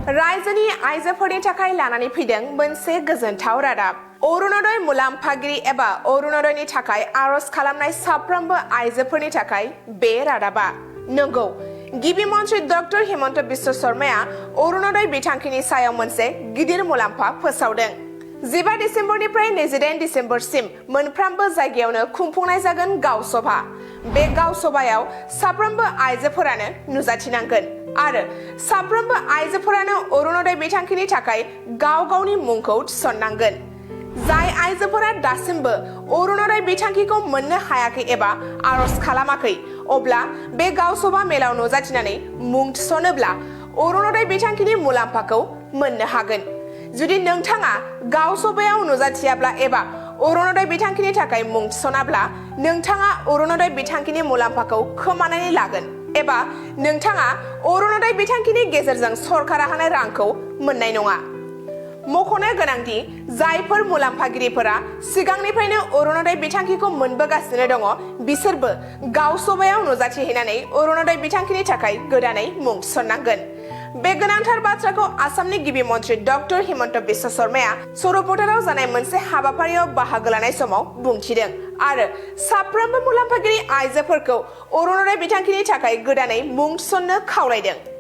रायजोनि आइजोफोरनि थाखाय लानानै फैदों मोनसे गोजोनथाव रादाब। अरुणोदय मुलाम्फागिरि एबा अरुणोदयनि थाखाय आरज खालामनाय साफ्रोमबो आइजोफोरनि थाखाय बे रादाबा नंगौ। गिबि मन्त्रि डक्टर हिमन्त बिश्व शर्माया अरुणोदय बिथांखिनि सायाव मोनसे गिदिर मुलाम्फा फोसावदों। 15 डिसेम्बरनिफ्राय 28 डिसेम्बरसिम मोनफ्रोमबो जायगायावनो खुंफुंनाय जागोन गाव सभा। बे गाव सभायाव साफ्रोमबो आइजोफोरानो नुजाथिनांगोन आरो साफ्रोमबो आइजोफोरानो अरुणोदय बिथांखिनि थाखाय गाव गावनि मुंखौ थिसननांगोन। जाय आइजोफोरा दासिमबो अरुणोदय बिथांखिखौ मोननो हायाखै एबा आरज खालामाखै अब्ला बे गाव सभा मेलाव नुजाथिनानै मुं थिसनोब्ला अरुणोदय बिथांखिनि मुलाम्फाखौ मोननो हागोन। जुदि नोंथाङा गाव सभायाव नुजाथियाब्ला एबा अरुणोदय बिथांखिनि थाखाय मुं थिसनाब्ला नोंथाङा अरुणोदय बिथांखिनि मुलाम्फाखौ खोमानानै लागोन एबा नोंथाङा अरुणोदय बिथांखिनि गेजेरजों सरकारा होनाय रांखौ मोननाय नङा। मख'नो गोनांदि जायफोर मुलाम्फागिरिफोरा सिगांनिफ्रायनो अरुणोदय बिथांखिखौ मोनबोगासिनो दङ बिसोरबो गाव सभायाव नुजाथिहैनानै अरुणोदय बिथांखिनि थाखाय गोदानै मुं थिसननांगोन। बे गोनांथार बाथ्राखौ आसामनि गिबि मन्त्रि डक्टर हिमन्त बिश्व शर्माया सरलपारायाव जानाय मोनसे हाबाफारियाव बाहागो लानाय समाव बुंथिदों आरो साफ्रोमबो मुलाम्फागिरि आइजोफोरखौ अरुणोदय बिथांखिनि थाखाय गोदानै मुं थिसननो खावलायदों।